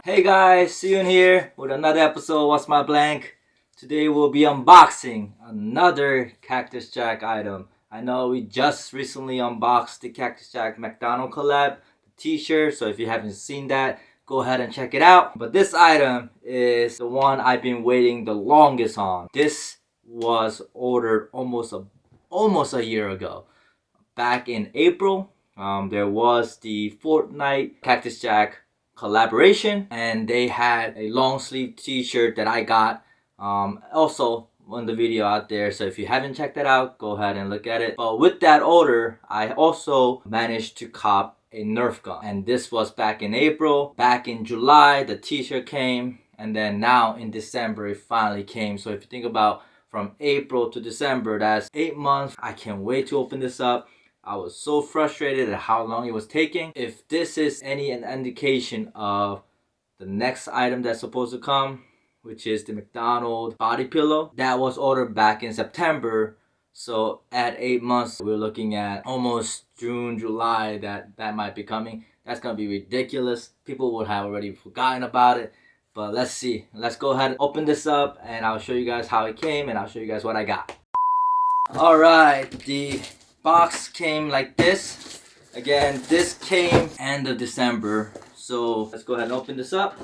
Hey guys, see you in here with another episode of What's My Blank. Today we'll be unboxing another Cactus Jack item. I know we just recently unboxed the Cactus Jack McDonald collab, the t-shirt, so if you haven't seen that, go ahead and check it out. But this item is the one I've been waiting the longest on. This was ordered almost a year ago. Back in April, there was the Fortnite Cactus Jack collaboration, and they had a long sleeve t-shirt that I got also on the video out there, so if you haven't checked that out, go ahead and look at it. But with that order, I also managed to cop a Nerf gun, and this was back in April. Back in July the t-shirt came, and then now in December it finally came. So if you think about from April to December, that's 8 months. I can't wait to open this up. I was so frustrated at how long it was taking. If this is an indication of the next item that's supposed to come, which is the McDonald body pillow, that was ordered back in September. So at 8 months, we're looking at almost June, July that might be coming. That's gonna be ridiculous. People would have already forgotten about it. But let's see. Let's go ahead and open this up, and I'll show you guys how it came, and I'll show you guys what I got. Alright, the box came like this. Again, this came end of December, so let's go ahead and open this up.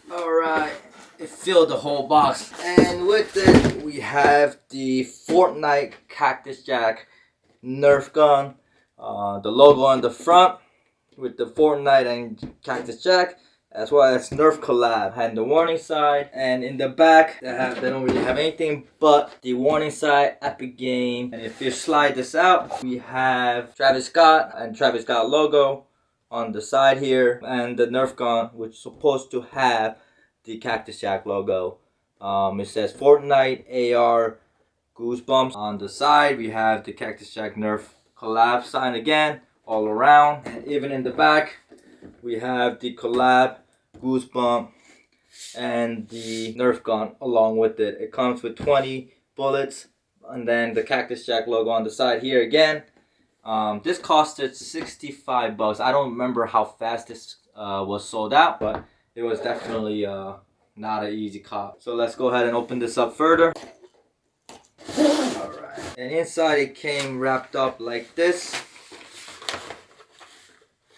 Alright, it filled the whole box, and with it we have the Fortnite Cactus Jack Nerf gun, the logo on the front with the Fortnite and Cactus Jack, as well as Nerf collab, and the warning side. And in the back, they don't really have anything but the warning side, Epic Game. And if you slide this out, we have Travis Scott and Travis Scott logo on the side here, and the Nerf gun, which is supposed to have the Cactus Jack logo. It says Fortnite AR-GOOSEBUMPS on the side. We have the Cactus Jack Nerf collab sign again all around, and even in the back we have the collab Goosebump and the Nerf gun along with it. It comes with 20 bullets, and then the Cactus Jack logo on the side here again. This costed $65. I don't remember how fast this was sold out, but it was definitely not an easy cop. So let's go ahead and open this up further. Alright, and inside it came wrapped up like this.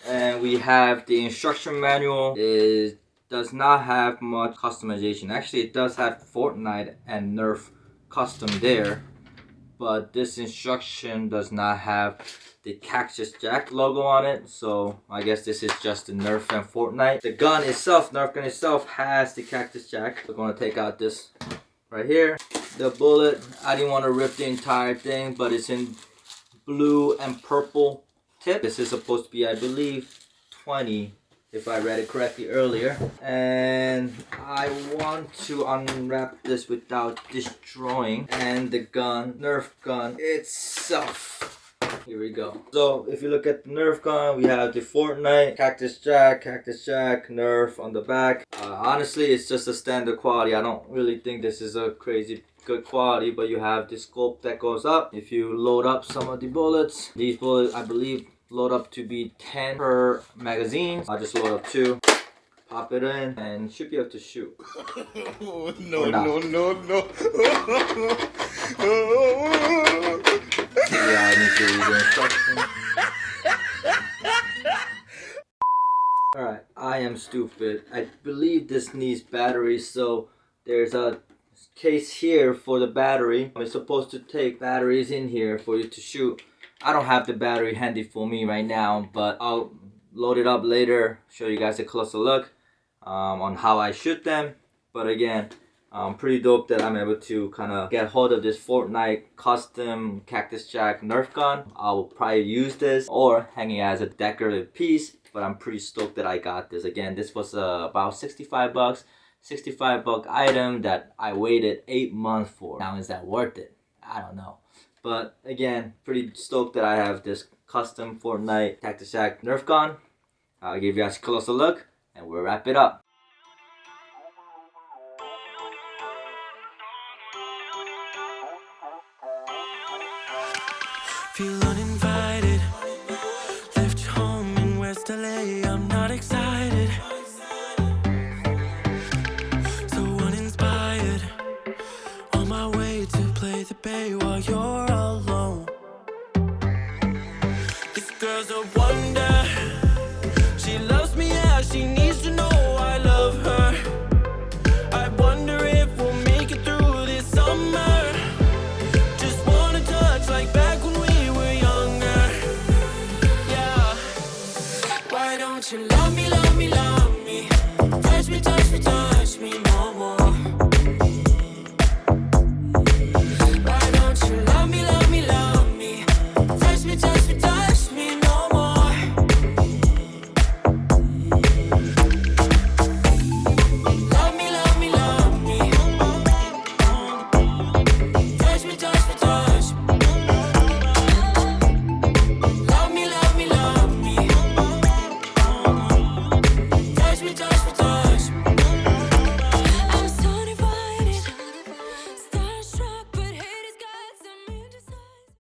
And we have the instruction manual. It does not have much customization. Actually, it does have Fortnite and Nerf custom there, but this instruction does not have the Cactus Jack logo on it. So I guess this is just the Nerf and Fortnite. The gun itself, Nerf gun itself, has the Cactus Jack. We're going to take out this right here. The bullet, I didn't want to rip the entire thing, but it's in blue and purple tip. This is supposed to be, I believe, 20 if I read it correctly earlier. And I want to unwrap this without destroying. And the gun, Nerf gun itself. Here we go. So if you look at the Nerf gun, we have the Fortnite, Cactus Jack, Nerf on the back. Honestly, it's just a standard quality. I don't really think this is a crazy good quality, but you have the scope that goes up. If you load up some of the bullets, these bullets I believe load up to be 10 per magazine. I'll just load up 2, pop it in, and should be able to shoot. No. Yeah, I need to read the instructions. Alright, I am stupid. I believe this needs batteries, so there's a case here for the battery. It's supposed to take batteries in here for you to shoot. I don't have the battery handy for me right now, but I'll load it up later, show you guys a closer look on how I shoot them. But again, pretty dope that I'm able to kind of get hold of this Fortnite custom Cactus Jack Nerf gun. I will probably use this or hang it as a decorative piece, but I'm pretty stoked that I got this. Again, this was about $65. $65 item that I waited 8 months for. Now, is that worth it? I don't know. But again, pretty stoked that I have this custom Fortnite Cactus Jack Nerf gun. I'll give you guys a closer look, and we'll wrap it up. Feel uninvited. Left your home in West LA. I'm not pay while you're alone. This girl's a wonder. She loves me, yeah, she needs to know I love her. I wonder if we'll make it through this summer. Just wanna touch like back when we were younger. Yeah. Why don't you love me like